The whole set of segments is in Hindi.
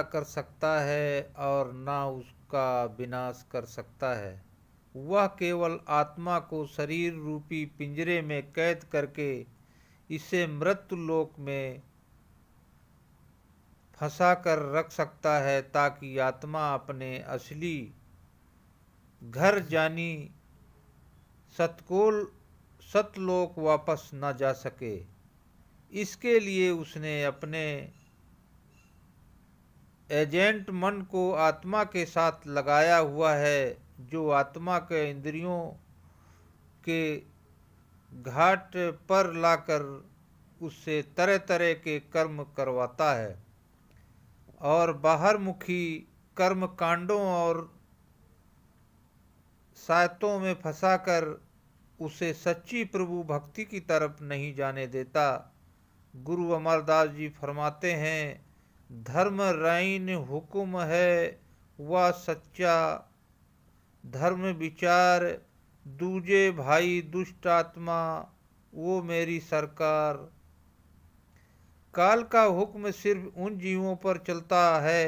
कर सकता है और ना उसका विनाश कर सकता है। वह केवल आत्मा को शरीर रूपी पिंजरे में कैद करके इसे मृत्यु लोक में फंसा कर रख सकता है, ताकि आत्मा अपने असली घर जानी सतलोक वापस न जा सके। इसके लिए उसने अपने एजेंट मन को आत्मा के साथ लगाया हुआ है, जो आत्मा के इंद्रियों के घाट पर लाकर उससे तरह तरह के कर्म करवाता है और बाहरमुखी कर्म कांडों और सायतों में फंसाकर उसे सच्ची प्रभु भक्ति की तरफ नहीं जाने देता। गुरु अमरदास जी फरमाते हैं, धर्म राइन हुक्म है वह सच्चा, धर्म विचार दूजे भाई दुष्ट आत्मा वो मेरी सरकार। काल का हुक्म सिर्फ उन जीवों पर चलता है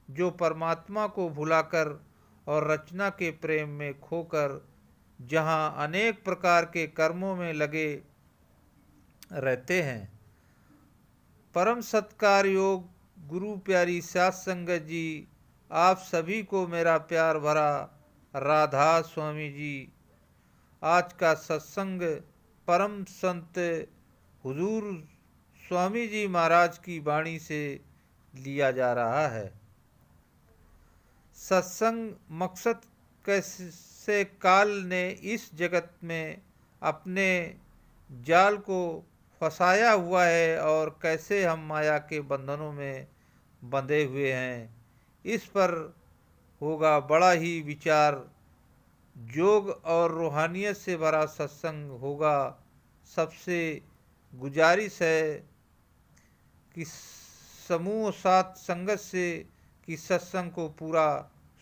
जो परमात्मा को भुलाकर और रचना के प्रेम में खोकर जहाँ अनेक प्रकार के कर्मों में लगे रहते हैं। परम सत्कार योग गुरु प्यारी सात संगत जी, आप सभी को मेरा प्यार भरा राधा स्वामी जी। आज का सत्संग परम संत हुजूर स्वामी जी महाराज की वाणी से लिया जा रहा है। सत्संग मकसद कैसे काल ने इस जगत में अपने जाल को फंसाया हुआ है और कैसे हम माया के बंधनों में बंधे हुए हैं, इस पर होगा बड़ा ही विचार। योग और रूहानियत से भरा सत्संग होगा। सबसे गुजारिश है कि समूह साथ संगत से कि सत्संग को पूरा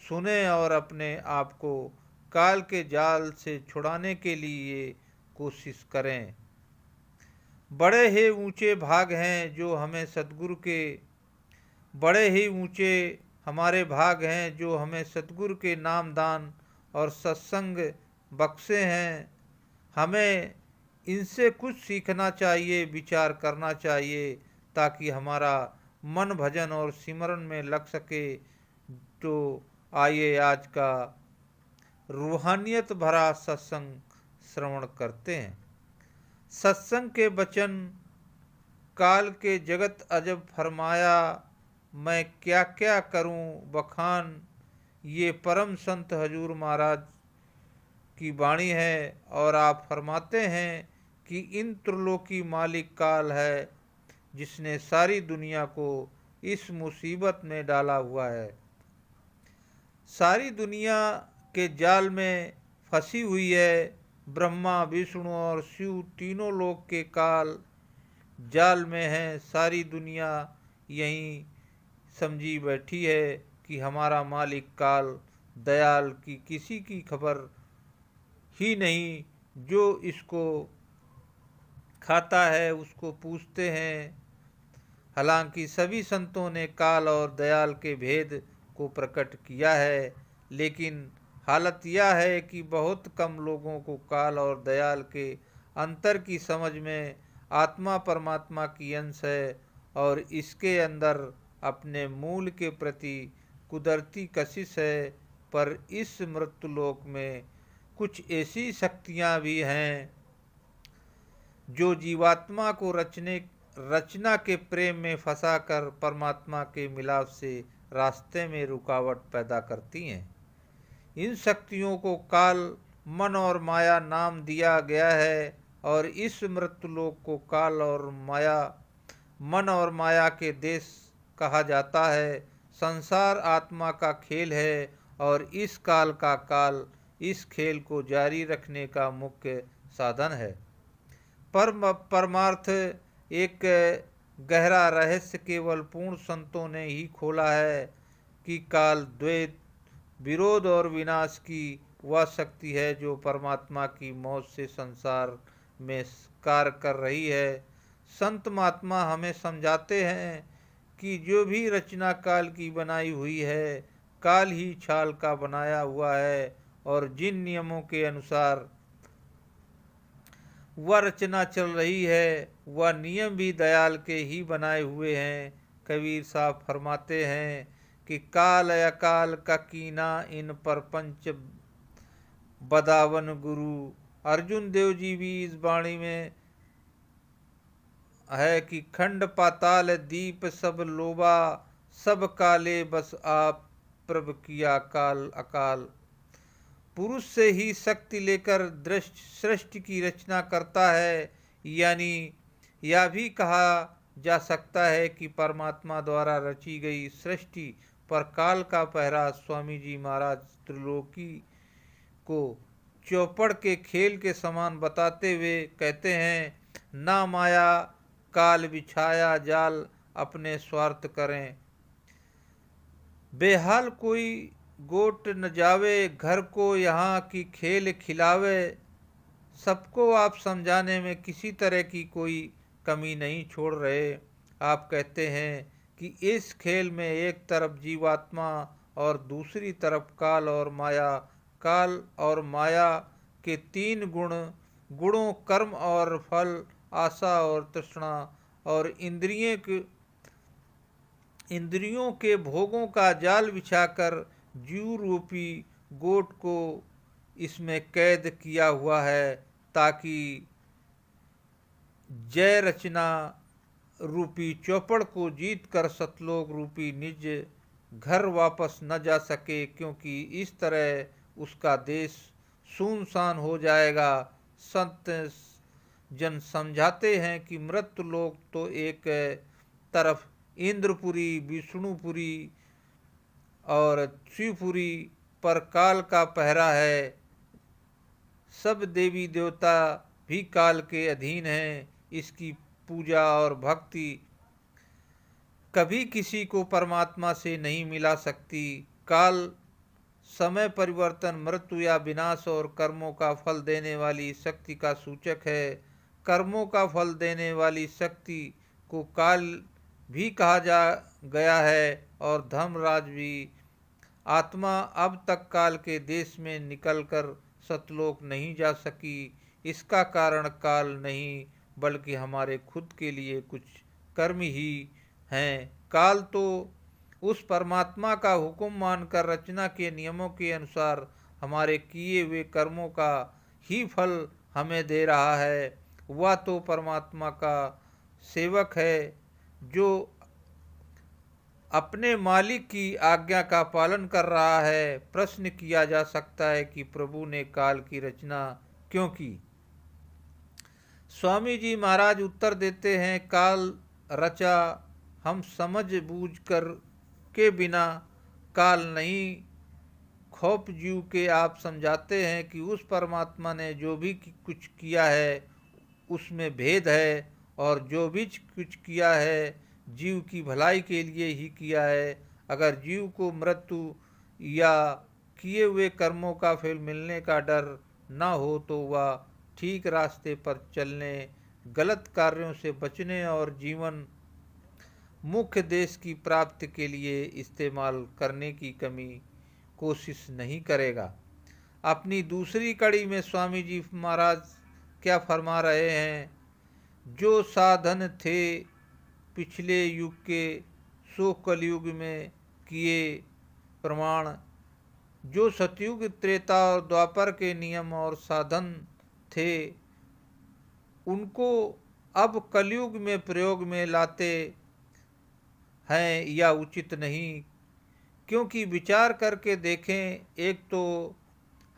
सुने और अपने आप को काल के जाल से छुड़ाने के लिए कोशिश करें। बड़े ही ऊंचे भाग हैं जो हमें सतगुरु के बड़े ही ऊंचे हमारे भाग हैं जो हमें सतगुरु के नाम दान और सत्संग बख्शे हैं। हमें इनसे कुछ सीखना चाहिए, विचार करना चाहिए, ताकि हमारा मन भजन और सिमरन में लग सके। तो आइए आज का रूहानियत भरा सत्संग श्रवण करते हैं। सत्संग के वचन काल के जगत अजब फरमाया, मैं क्या क्या करूं बखान। ये परम संत हजूर महाराज की वाणी है और आप फरमाते हैं कि इन त्रिलोकी मालिक काल है जिसने सारी दुनिया को इस मुसीबत में डाला हुआ है। सारी दुनिया के जाल में फंसी हुई है। ब्रह्मा विष्णु और शिव तीनों लोक के काल जाल में हैं। सारी दुनिया यहीं समझी बैठी है कि हमारा मालिक काल दयाल की किसी की खबर ही नहीं। जो इसको खाता है उसको पूछते हैं। हालांकि सभी संतों ने काल और दयाल के भेद को प्रकट किया है, लेकिन हालत यह है कि बहुत कम लोगों को काल और दयाल के अंतर की समझ में आत्मा परमात्मा की अंश है और इसके अंदर अपने मूल के प्रति कुदरती कशिश है। पर इस मृत्युलोक में कुछ ऐसी शक्तियां भी हैं जो जीवात्मा को रचना के प्रेम में फंसाकर परमात्मा के मिलाप से रास्ते में रुकावट पैदा करती हैं। इन शक्तियों को काल, मन और माया नाम दिया गया है और इस मृत्युलोक को काल और माया, मन और माया के देश कहा जाता है। संसार आत्मा का खेल है और इस काल का काल इस खेल को जारी रखने का मुख्य साधन है। परमार्थ एक गहरा रहस्य केवल पूर्ण संतों ने ही खोला है कि काल द्वैत, विरोध और विनाश की वह शक्ति है जो परमात्मा की मौत से संसार में कार्य कर रही है। संत महात्मा हमें समझाते हैं कि जो भी रचना काल की बनाई हुई है, काल ही छाल का बनाया हुआ है, और जिन नियमों के अनुसार वह रचना चल रही है, वह नियम भी दयाल के ही बनाए हुए हैं। कबीर साहब फरमाते हैं कि काल अकाल का कीना इन पर पंच बदावन गुरु। अर्जुन देव जी भी इस वाणी में है कि खंड पाताल दीप सब लोबा, सब काले बस आप प्रभ किया काल अकाल। पुरुष से ही शक्ति लेकर सृष्टि की रचना करता है, यानी यह भी कहा जा सकता है कि परमात्मा द्वारा रची गई सृष्टि पर काल का पहरा स्वामी जी महाराज त्रिलोकी को चौपड़ के खेल के समान बताते हुए कहते हैं, ना माया काल बिछाया जाल अपने स्वार्थ करें, बेहाल कोई गोट न जावे घर को यहाँ की खेल खिलावे। सबको आप समझाने में किसी तरह की कोई कमी नहीं छोड़ रहे। आप कहते हैं कि इस खेल में एक तरफ जीवात्मा और दूसरी तरफ काल और माया। काल और माया के तीन गुणों कर्म और फल, आशा और तृष्णा और इंद्रियों के भोगों का जाल बिछाकर जीव रूपी गोट को इसमें कैद किया हुआ है, ताकि जय रचना रूपी चौपड़ को जीत कर सतलोक रूपी निज घर वापस न जा सके, क्योंकि इस तरह उसका देश सुनसान हो जाएगा। संत जन समझाते हैं कि मृत्यु लोक तो एक तरफ इंद्रपुरी, विष्णुपुरी और शिवपुरी पर काल का पहरा है। सब देवी देवता भी काल के अधीन हैं। इसकी पूजा और भक्ति कभी किसी को परमात्मा से नहीं मिला सकती। काल समय परिवर्तन, मृत्यु या विनाश और कर्मों का फल देने वाली शक्ति का सूचक है। कर्मों का फल देने वाली शक्ति को काल भी कहा जा गया है, और धर्मराज भी। आत्मा अब तक काल के देश में निकलकर सतलोक नहीं जा सकी। इसका कारण काल नहीं, बल्कि हमारे खुद के लिए कुछ कर्म ही हैं। काल तो उस परमात्मा का हुक्म मानकर रचना के नियमों के अनुसार हमारे किए हुए कर्मों का ही फल हमें दे रहा है। वह तो परमात्मा का सेवक है जो अपने मालिक की आज्ञा का पालन कर रहा है। प्रश्न किया जा सकता है कि प्रभु ने काल की रचना क्यों की? स्वामी जी महाराज उत्तर देते हैं, काल रचा हम समझ बूझ कर के बिना काल नहीं। खौफ जीव के आप समझाते हैं कि उस परमात्मा ने जो भी कुछ किया है उसमें भेद है, और जो भी कुछ किया है जीव की भलाई के लिए ही किया है। अगर जीव को मृत्यु या किए हुए कर्मों का फल मिलने का डर ना हो तो वह ठीक रास्ते पर चलने, गलत कार्यों से बचने और जीवन मुख्य देश की प्राप्ति के लिए इस्तेमाल करने की कोशिश नहीं करेगा। अपनी दूसरी कड़ी में स्वामी जी महाराज क्या फरमा रहे हैं, जो साधन थे पिछले युग के सो कलयुग में किए प्रमाण, जो सतयुग, त्रेता और द्वापर के नियम और साधन थे उनको अब कलयुग में प्रयोग में लाते हैं या उचित नहीं। क्योंकि विचार करके देखें, एक तो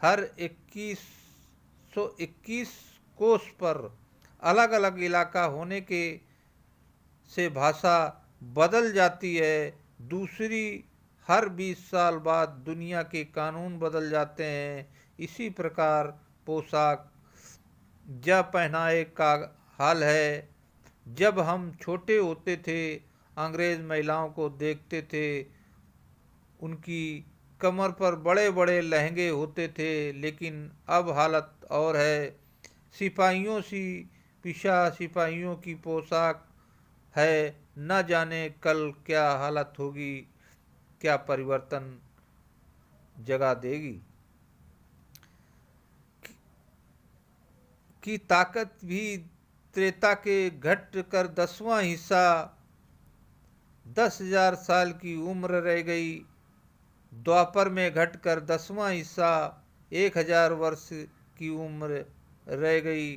हर 2121 कोस पर अलग अलग इलाका होने के से भाषा बदल जाती है। दूसरी, हर 20 साल बाद दुनिया के कानून बदल जाते हैं। इसी प्रकार पोशाक या पहनावे का हाल है। जब हम छोटे होते थे, अंग्रेज महिलाओं को देखते थे, उनकी कमर पर बड़े बड़े लहंगे होते थे, लेकिन अब हालत और है। सिपाहियों की पोशाक है, न जाने कल क्या हालत होगी, क्या परिवर्तन जगा देगी। की ताकत भी त्रेता के घट कर 10वां हिस्सा 10,000 साल की उम्र रह गई। द्वापर में घटकर 10वां हिस्सा 1,000 वर्ष की उम्र रह गई।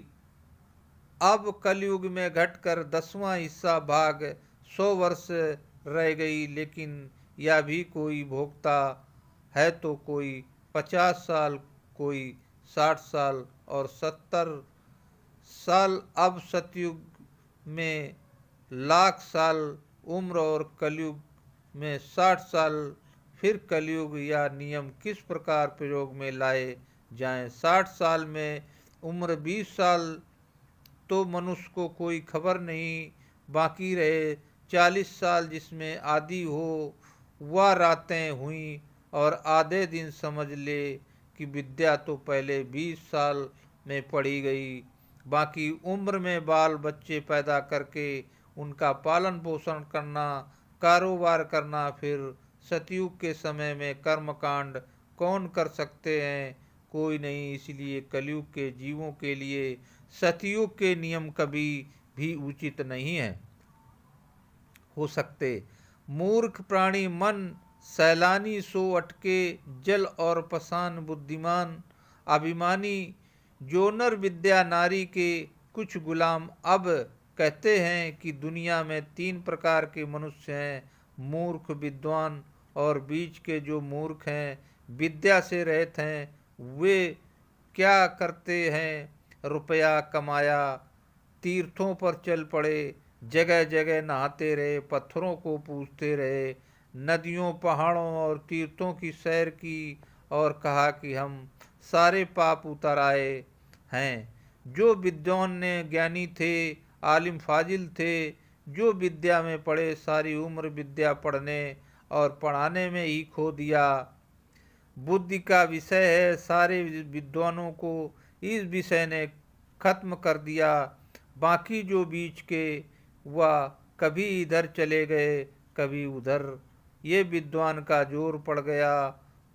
अब कलयुग में घटकर 10वां हिस्सा भाग 100 वर्ष रह गई। लेकिन यह भी कोई भोगता है तो कोई 50 साल, कोई 60 साल और 70 साल। अब सतयुग में लाख साल उम्र और कलयुग में 60 साल। फिर कलयुग या नियम किस प्रकार प्रयोग में लाए जाएं। 60 साल में उम्र 20 साल तो मनुष्य को कोई खबर नहीं। बाकी रहे 40 साल जिसमें आदि हो वह रातें हुई और आधे दिन समझ ले कि विद्या तो पहले 20 साल में पढ़ी गई। बाकी उम्र में बाल बच्चे पैदा करके उनका पालन पोषण करना, कारोबार करना। फिर सतयुग के समय में कर्मकांड कौन कर सकते हैं? कोई नहीं। इसलिए कलयुग के जीवों के लिए सतयुग के नियम कभी भी उचित नहीं है हो सकते। मूर्ख प्राणी मन सैलानी सो अटके, जल और पसान बुद्धिमान अभिमानी। जोनर विद्या नारी के कुछ गुलाम अब कहते हैं कि दुनिया में 3 प्रकार के मनुष्य हैं, मूर्ख, विद्वान और बीच के जो मूर्ख हैं, विद्या से रहित हैं। वे क्या करते हैं? रुपया कमाया, तीर्थों पर चल पड़े, जगह जगह नहाते रहे, पत्थरों को पूजते रहे, नदियों, पहाड़ों और तीर्थों की सैर की और कहा कि हम सारे पाप उतर आए हैं। जो विद्वान ने ज्ञानी थे, आलिम फाजिल थे, जो विद्या में पढ़े, सारी उम्र विद्या पढ़ने और पढ़ाने में ही खो दिया। बुद्धि का विषय है, सारे विद्वानों को इस विषय ने खत्म कर दिया। बाकी जो बीच के वह कभी इधर चले गए, कभी उधर। ये विद्वान का जोर पड़ गया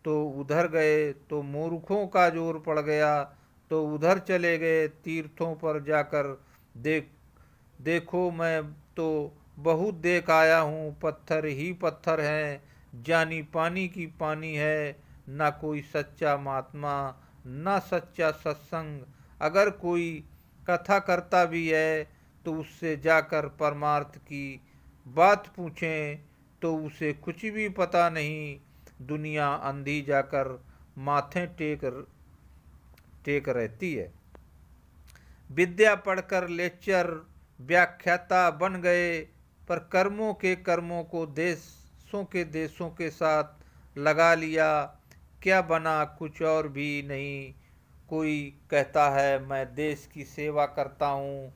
तो उधर गए, तो मूर्खों का जोर पड़ गया तो उधर चले गए। तीर्थों पर जाकर देखो, मैं तो बहुत देख आया हूँ, पत्थर ही पत्थर हैं, जानी पानी की पानी है, ना कोई सच्चा महात्मा, ना सच्चा सत्संग। अगर कोई कथा करता भी है तो उससे जाकर परमार्थ की बात पूछें तो उसे कुछ भी पता नहीं। दुनिया अंधी जाकर माथे टेक रहती है। विद्या पढ़कर लेक्चर व्याख्याता बन गए, पर कर्मों को देशों के साथ लगा लिया। क्या बना? कुछ और भी नहीं। कोई कहता है मैं देश की सेवा करता हूँ,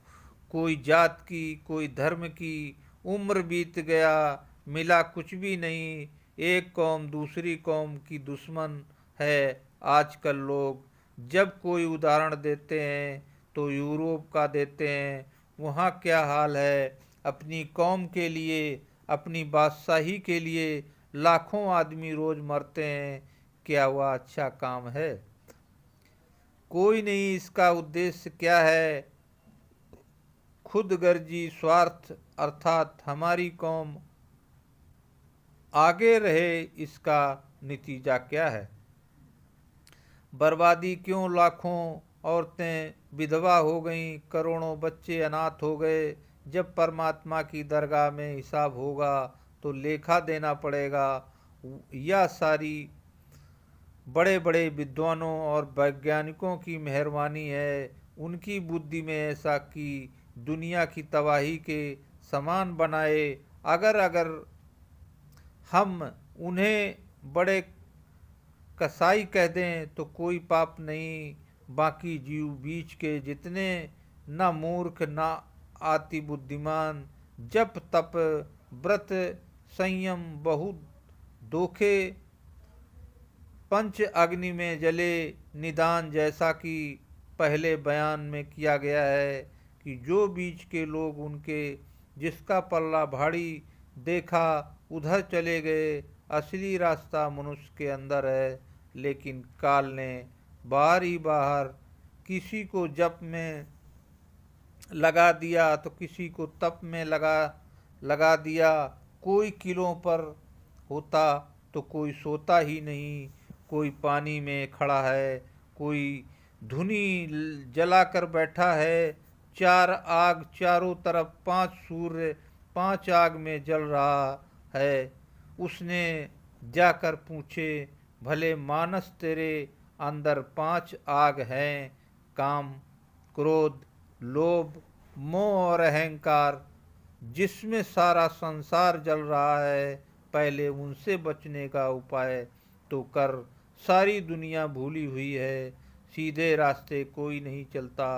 कोई जात की, कोई धर्म की। उम्र बीत गया, मिला कुछ भी नहीं। एक कौम दूसरी कौम की दुश्मन है आजकल लोग। जब कोई उदाहरण देते हैं तो यूरोप का देते हैं। वहाँ क्या हाल है? अपनी कौम के लिए, अपनी बादशाही के लिए लाखों आदमी रोज मरते हैं। क्या वह अच्छा काम है? कोई नहीं। इसका उद्देश्य क्या है? खुदगर्जी स्वार्थ, अर्थात हमारी कौम आगे रहे, इसका नतीजा क्या है? बर्बादी क्यों? लाखों औरतें विधवा हो गईं, करोड़ों बच्चे अनाथ हो गए। जब परमात्मा की दरगाह में हिसाब होगा तो लेखा देना पड़ेगा। यह सारी बड़े बड़े विद्वानों और वैज्ञानिकों की मेहरबानी है। उनकी बुद्धि में ऐसा कि दुनिया की तबाही के समान बनाए। अगर हम उन्हें बड़े कसाई कह दें तो कोई पाप नहीं। बाकी जीव बीच के जितने न मूर्ख न अति बुद्धिमान, जप तप व्रत संयम बहुत दोखे, पंच अग्नि में जले निदान। जैसा कि पहले बयान में किया गया है कि जो बीच के लोग उनके जिसका पल्ला भारी देखा उधर चले गए। असली रास्ता मनुष्य के अंदर है, लेकिन काल ने बाहर ही बाहर किसी को जप में लगा दिया तो किसी को तप में लगा दिया। कोई किलों पर होता तो कोई सोता ही नहीं। कोई पानी में खड़ा है, कोई धुनी जलाकर बैठा है। चार आग चारों तरफ, पांच सूर्य पांच आग में जल रहा है। उसने जाकर पूछे, भले मानस तेरे अंदर पांच आग हैं, काम, क्रोध, लोभ, मोह और अहंकार, जिसमें सारा संसार जल रहा है। पहले उनसे बचने का उपाय तो कर। सारी दुनिया भूली हुई है, सीधे रास्ते कोई नहीं चलता।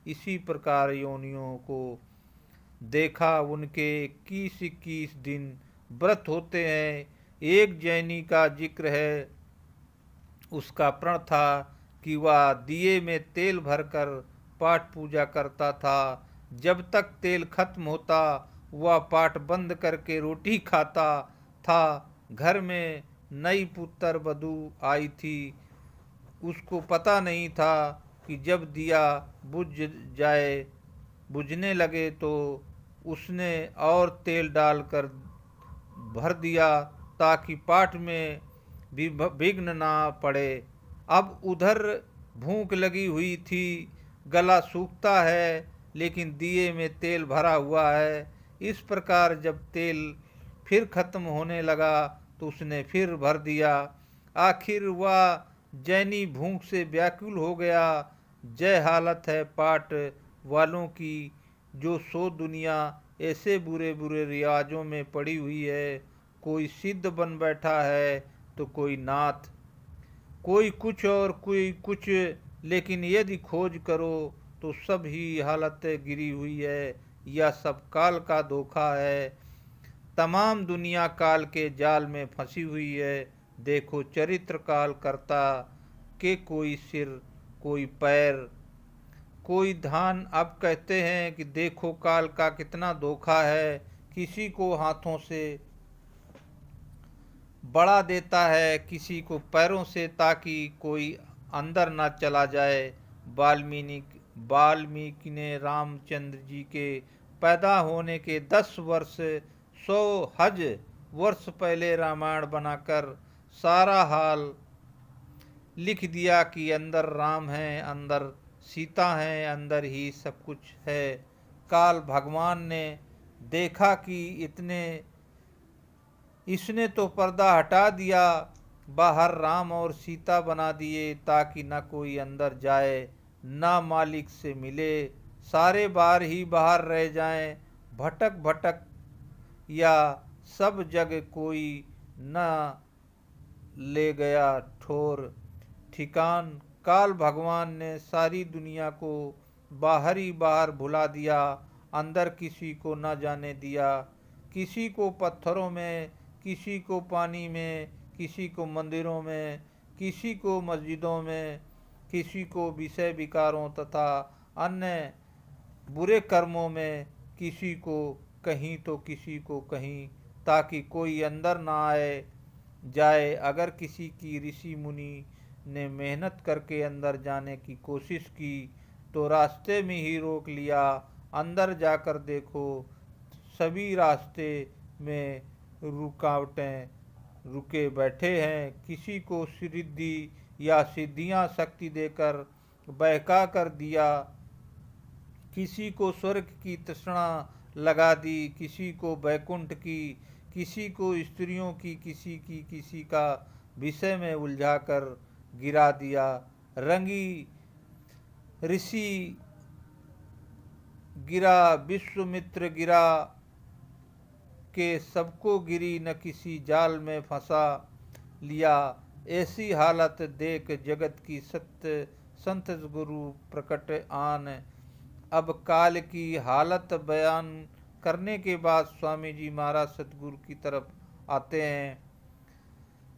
इसी प्रकार योनियों को देखा, उनके 21-21 दिन व्रत होते हैं। एक जैनी का जिक्र है, उसका प्रण था कि वह दिए में तेल भरकर पाठ पूजा करता था। जब तक तेल खत्म होता वह पाठ बंद करके रोटी खाता था। घर में नई पुत्र वधू आई थी, उसको पता नहीं था कि जब दिया बुझने लगे तो उसने और तेल डालकर भर दिया ताकि पाठ में भी विघ्न ना पड़े। अब उधर भूख लगी हुई थी, गला सूखता है, लेकिन दिए में तेल भरा हुआ है। इस प्रकार जब तेल फिर खत्म होने लगा तो उसने फिर भर दिया। आखिर वह जैनी भूख से व्याकुल हो गया। जय हालत है पाठ वालों की, जो सो दुनिया ऐसे बुरे बुरे रिवाजों में पड़ी हुई है। कोई सिद्ध बन बैठा है तो कोई नाथ, कोई कुछ और कोई कुछ, लेकिन यदि खोज करो तो सब ही हालत गिरी हुई है। यह सब काल का धोखा है। तमाम दुनिया काल के जाल में फंसी हुई है। देखो चरित्र काल करता के कोई सिर, कोई पैर, कोई धान। अब कहते हैं कि देखो काल का कितना धोखा है। किसी को हाथों से बढ़ा देता है, किसी को पैरों से, ताकि कोई अंदर ना चला जाए। वाल्मीकि ने रामचंद्र जी के पैदा होने के 10 वर्ष 100 हज वर्ष पहले रामायण बनाकर सारा हाल लिख दिया कि अंदर राम है, अंदर सीता है, अंदर ही सब कुछ है। काल भगवान ने देखा कि इसने तो पर्दा हटा दिया, बाहर राम और सीता बना दिए ताकि न कोई अंदर जाए, न मालिक से मिले, सारे बाहर ही बाहर रह जाएं। भटक भटक या सब जग कोई न ले गया ठोर ठिकान। काल भगवान ने सारी दुनिया को बाहर ही बाहर भुला दिया, अंदर किसी को न जाने दिया। किसी को पत्थरों में, किसी को पानी में, किसी को मंदिरों में, किसी को मस्जिदों में, किसी को विषय विकारों तथा अन्य बुरे कर्मों में, किसी को कहीं तो किसी को कहीं, ताकि कोई अंदर ना आए जाए। अगर किसी की ऋषि मुनि ने मेहनत करके अंदर जाने की कोशिश की तो रास्ते में ही रोक लिया। अंदर जाकर देखो, सभी रास्ते में रुकावटें रुके बैठे हैं। किसी को सिद्धि या सिद्धियां शक्ति देकर बहका कर दिया, किसी को स्वर्ग की तृष्णा लगा दी, किसी को बैकुंठ की, किसी को स्त्रियों की, किसी का विषय में उलझाकर गिरा दिया। रंगी ऋषि गिरा, विश्वामित्र गिरा के सबको गिरी, न किसी जाल में फंसा लिया। ऐसी हालत देख जगत की सत्य संत गुरु प्रकट आन। अब काल की हालत बयान करने के बाद स्वामी जी महाराज सतगुरु की तरफ आते हैं।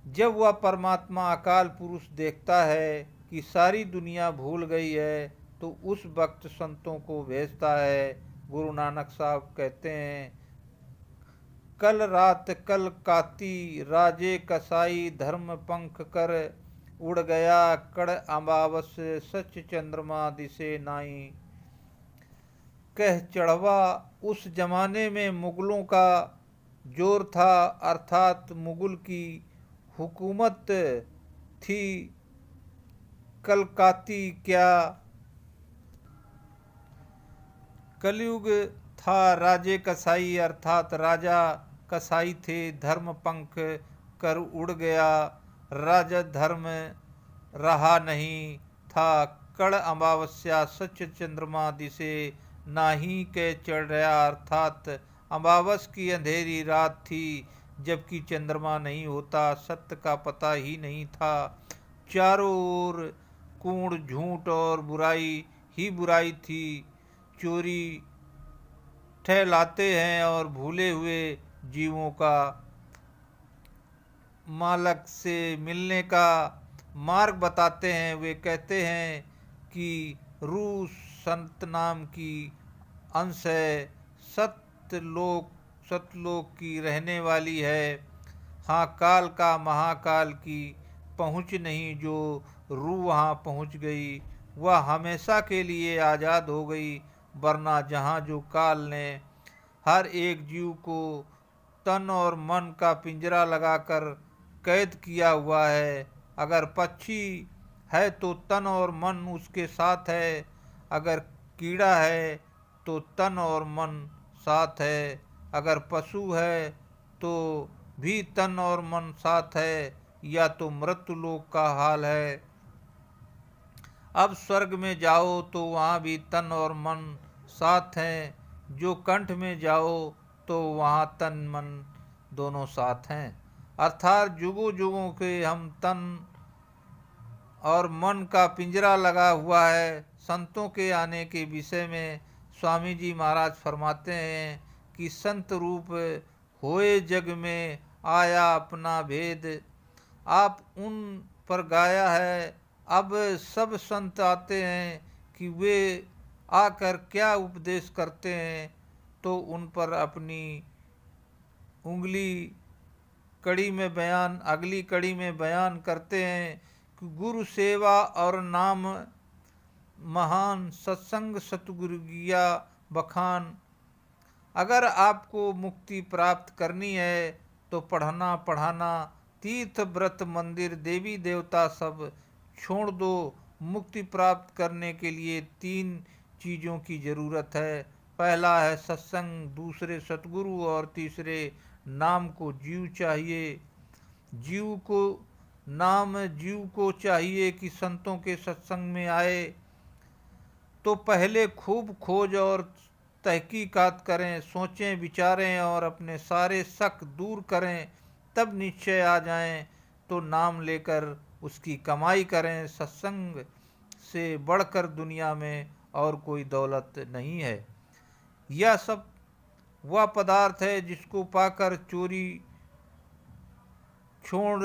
जब वह परमात्मा अकाल पुरुष देखता है कि सारी दुनिया भूल गई है तो उस वक्त संतों को भेजता है गुरु नानक साहब कहते हैं, कल रात कल काती राजे कसाई धर्म पंख कर, उड़ गया कड़ अमावस सच चंद्रमा दिसे नाई। कह चढ़वा उस जमाने में मुगलों का जोर था, अर्थात मुगल की हुकूमत थी। कलकाती क्या कलयुग था, राजे कसाई अर्थात राजा कसाई थे, धर्म पंख कर उड़ गया, राजा धर्म रहा नहीं था। कड़ अमावस्या सच चंद्रमा दिसे नाही के चढ़ रहा, अर्थात अमावस की अंधेरी रात थी जबकि चंद्रमा नहीं होता, सत्य का पता ही नहीं था। चारों ओर कूड़ झूठ और बुराई ही बुराई थी। चोरी ठहलाते हैं और भूले हुए जीवों का मालक से मिलने का मार्ग बताते हैं। वे कहते हैं कि रूह संत नाम की अंश है, सतलोक की रहने वाली है। हाँ, काल का महाकाल की पहुँच नहीं, जो रूह वहाँ पहुँच गई वह हमेशा के लिए आज़ाद हो गई। वरना जहाँ जो काल ने हर एक जीव को तन और मन का पिंजरा लगाकर कैद किया हुआ है। अगर पक्षी है तो तन और मन उसके साथ है, अगर कीड़ा है तो तन और मन साथ है, अगर पशु है तो भी तन और मन साथ है, या तो मृत्यु लोक का हाल है। अब स्वर्ग में जाओ तो वहाँ भी तन और मन साथ हैं, जो कंठ में जाओ तो वहाँ तन मन दोनों साथ हैं। अर्थात जुगों जुगों के हम तन और मन का पिंजरा लगा हुआ है। संतों के आने के विषय में स्वामी जी महाराज फरमाते हैं कि संत रूप होए जग में आया अपना भेद, आप उन पर गाया है। अब सब संत आते हैं कि वे आकर क्या उपदेश करते हैं, तो उन पर अपनी उंगली कड़ी में बयान अगली कड़ी में बयान करते हैं कि गुरु सेवा और नाम महान, सत्संग सतगुरु गिया बखान। अगर आपको मुक्ति प्राप्त करनी है तो पढ़ना पढ़ाना, तीर्थ व्रत मंदिर देवी देवता सब छोड़ दो। मुक्ति प्राप्त करने के लिए 3 चीज़ों की ज़रूरत है। पहला है सत्संग, दूसरे सतगुरु और तीसरे नाम को जीव चाहिए। जीव को चाहिए कि संतों के सत्संग में आए तो पहले खूब खोज और तहकीकात करें, सोचें विचारें और अपने सारे शक दूर करें, तब निश्चय आ जाएं तो नाम लेकर उसकी कमाई करें। सत्संग से बढ़कर दुनिया में और कोई दौलत नहीं है। यह सब वह पदार्थ है जिसको पाकर चोरी छोड़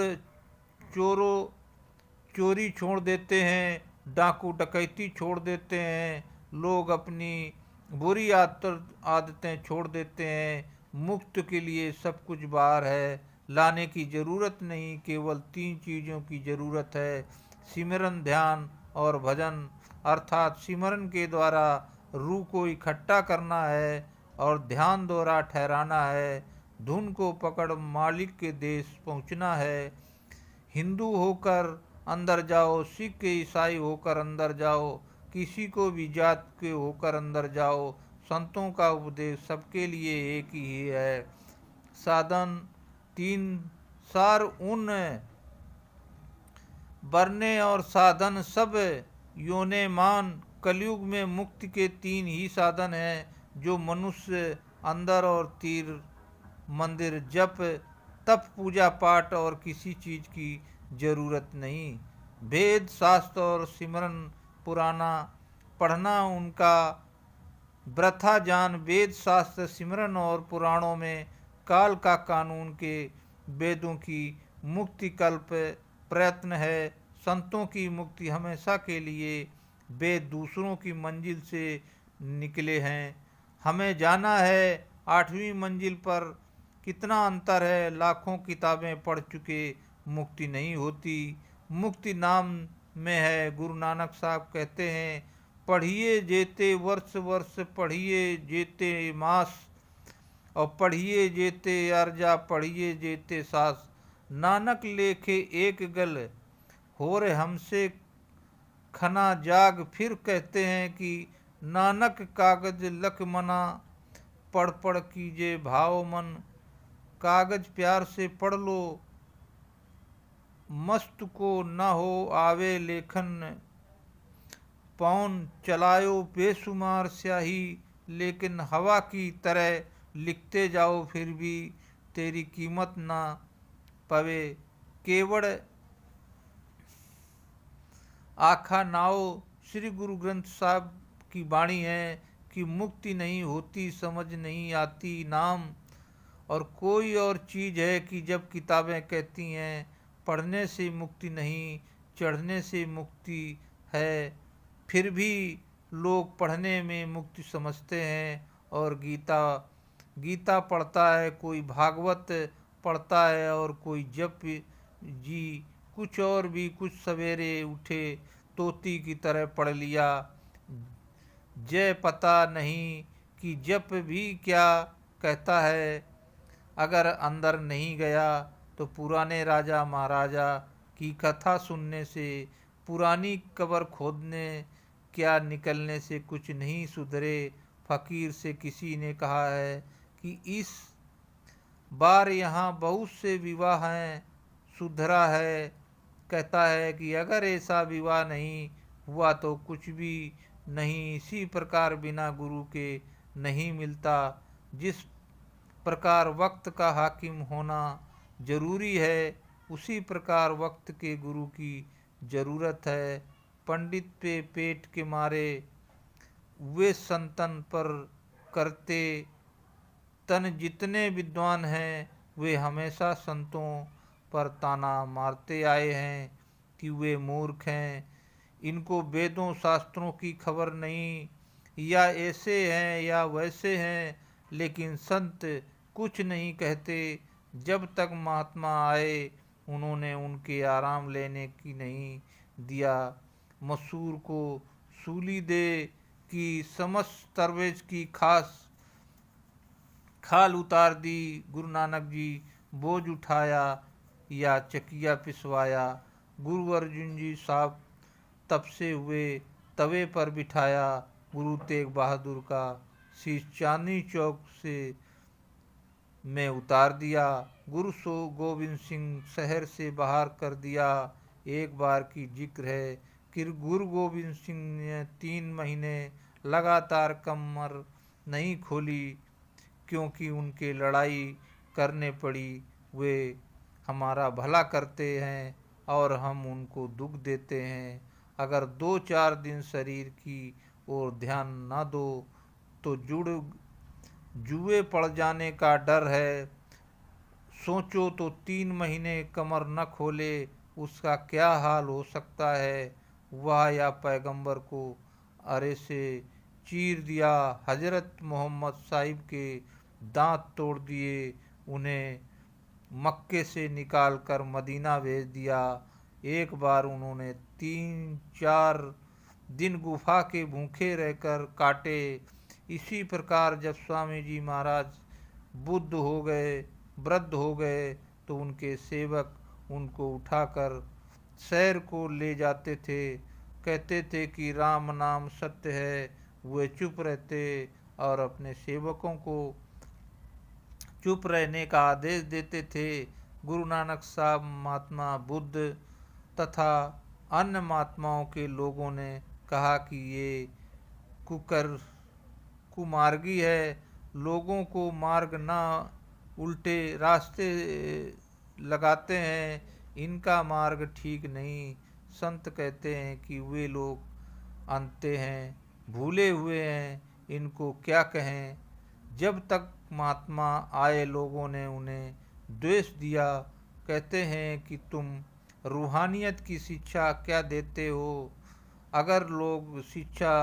देते हैं, डाकू डकैती छोड़ देते हैं, लोग अपनी बुरी आदतें छोड़ देते हैं। मुक्त के लिए सब कुछ बाहर है, लाने की ज़रूरत नहीं, केवल 3 चीज़ों की ज़रूरत है, सिमरन, ध्यान और भजन। अर्थात सिमरन के द्वारा रूह को इकट्ठा करना है और ध्यान द्वारा ठहराना है। धुन को पकड़ मालिक के देश पहुंचना है। हिंदू होकर अंदर जाओ, सिख ईसाई होकर अंदर जाओ, किसी को भी जात के होकर अंदर जाओ। संतों का उपदेश सबके लिए एक ही है। साधन 3 सार उन बरने और साधन सब योने मान। कलयुग में मुक्ति के 3 ही साधन हैं, जो मनुष्य अंदर और तीर मंदिर, जप तप, पूजा पाठ और किसी चीज़ की ज़रूरत नहीं। वेद शास्त्र और सिमरन पुराना पढ़ना उनका वृथा जान। वेद शास्त्र सिमरन और पुराणों में काल का कानून के वेदों की मुक्ति कल्प प्रयत्न है। संतों की मुक्ति हमेशा के लिए वेद दूसरों की मंजिल से निकले हैं। हमें जाना है 8वीं मंजिल पर कितना अंतर है। लाखों किताबें पढ़ चुके, मुक्ति नहीं होती। मुक्ति नाम में है। गुरु नानक साहब कहते हैं, पढ़िए जेते वर्ष वर्ष, पढ़िए जेते मास, और पढ़िए जेते अर्जा, पढ़िए जेते सास। नानक लेखे एक गल, होर हमसे खना जाग। फिर कहते हैं कि नानक कागज लख मना, पढ़ पढ़ कीजिए भाव मन। कागज प्यार से पढ़ लो, मस्त को न हो आवे लेखन। पौन चलायो बेशुमार स्याही, लेकिन हवा की तरह लिखते जाओ, फिर भी तेरी कीमत ना पवे। केवड़ आखा नाओ। श्री गुरु ग्रंथ साहब की वाणी है कि मुक्ति नहीं होती, समझ नहीं आती नाम। और कोई और चीज़ है कि जब किताबें कहती हैं पढ़ने से मुक्ति नहीं, चढ़ने से मुक्ति है, फिर भी लोग पढ़ने में मुक्ति समझते हैं। और गीता पढ़ता है, कोई भागवत पढ़ता है, और कोई जप जी, कुछ और भी, कुछ सवेरे उठे तोती की तरह पढ़ लिया। जय पता नहीं कि जप भी क्या कहता है। अगर अंदर नहीं गया तो पुराने राजा महाराजा की कथा सुनने से, पुरानी कब्र खोदने क्या निकलने से कुछ नहीं सुधरे। फकीर से किसी ने कहा है कि इस बार यहाँ बहुत से विवाह हैं, सुधरा है। कहता है कि अगर ऐसा विवाह नहीं हुआ तो कुछ भी नहीं। इसी प्रकार बिना गुरु के नहीं मिलता। जिस प्रकार वक्त का हाकिम होना जरूरी है, उसी प्रकार वक्त के गुरु की जरूरत है। पंडित पे पेट के मारे, वे संतन पर करते तन। जितने विद्वान हैं वे हमेशा संतों पर ताना मारते आए हैं कि वे मूर्ख हैं, इनको वेदों शास्त्रों की खबर नहीं, या ऐसे हैं या वैसे हैं। लेकिन संत कुछ नहीं कहते। जब तक महात्मा आए उन्होंने उनके आराम लेने की नहीं दिया। मसूर को सूली दे कि समस्त तरवेज की खाल उतार दी। गुरु नानक जी बोझ उठाया या चकिया पिसवाया। गुरु अर्जुन जी साहब तपसे हुए तवे पर बिठाया। गुरु तेग बहादुर का शीश चांदनी चौक से में उतार दिया। गुरु गोविंद सिंह शहर से बाहर कर दिया। एक बार की जिक्र है कि गुरु गोविंद सिंह ने 3 महीने लगातार कमर नहीं खोली, क्योंकि उनके लड़ाई करने पड़ी। वे हमारा भला करते हैं और हम उनको दुख देते हैं। अगर 2-4 दिन शरीर की ओर ध्यान न दो तो जुए पड़ जाने का डर है। सोचो तो 3 महीने कमर न खोले, उसका क्या हाल हो सकता है। वह या पैगंबर को अरे से चीर दिया। हजरत मोहम्मद साहिब के दांत तोड़ दिए। उन्हें मक्के से निकाल कर मदीना भेज दिया। एक बार उन्होंने 3-4 दिन गुफा के भूखे रहकर काटे। इसी प्रकार जब स्वामी जी महाराज बुद्ध हो गए, वृद्ध हो गए, तो उनके सेवक उनको उठाकर शहर को ले जाते थे। कहते थे कि राम नाम सत्य है। वे चुप रहते और अपने सेवकों को चुप रहने का आदेश देते थे। गुरु नानक साहब, महात्मा बुद्ध तथा अन्य महात्माओं के लोगों ने कहा कि ये कुमार्गी है, लोगों को मार्ग ना उल्टे रास्ते लगाते हैं, इनका मार्ग ठीक नहीं। संत कहते हैं कि वे लोग अंते हैं, भूले हुए हैं, इनको क्या कहें। जब तक महात्मा आए लोगों ने उन्हें द्वेष दिया। कहते हैं कि तुम रूहानियत की शिक्षा क्या देते हो। अगर लोग शिक्षा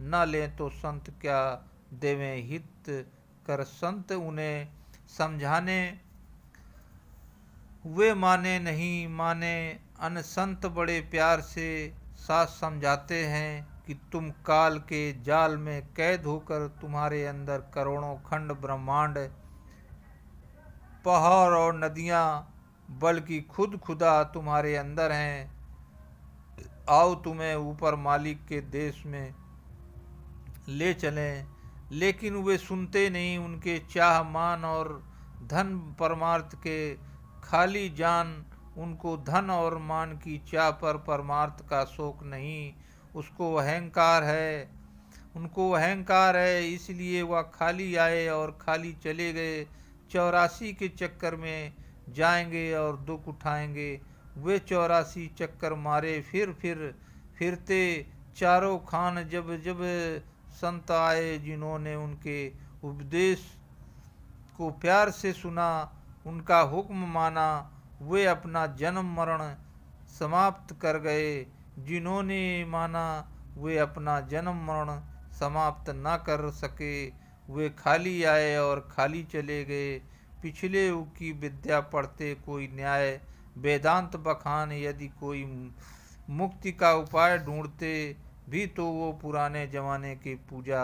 न लें तो संत क्या देवें हित कर संत उन्हें समझाने वे माने नहीं माने। अन संत बड़े प्यार से साथ समझाते हैं कि तुम काल के जाल में कैद होकर तुम्हारे अंदर करोड़ों खंड ब्रह्मांड, पहाड़ और नदियाँ, बल्कि खुद खुदा तुम्हारे अंदर हैं। आओ तुम्हें ऊपर मालिक के देश में ले चलें। लेकिन वे सुनते नहीं। उनके चाह मान और धन परमार्थ के खाली जान। उनको धन और मान की चाह पर परमार्थ का शौक नहीं। उसको अहंकार है, उनको अहंकार है, इसलिए वह खाली आए और खाली चले गए। 84 के चक्कर में जाएंगे और दुख उठाएंगे। वे 84 चक्कर मारे फिरते चारों खान। जब जब संत आए जिन्होंने उनके उपदेश को प्यार से सुना, उनका हुक्म माना, वे अपना जन्म मरण समाप्त कर गए। जिन्होंने माना वे अपना जन्म मरण समाप्त न कर सके। वे खाली आए और खाली चले गए। पिछले युग की विद्या पढ़ते कोई न्याय वेदांत बखान। यदि कोई मुक्ति का उपाय ढूंढते भी तो वो पुराने जमाने की पूजा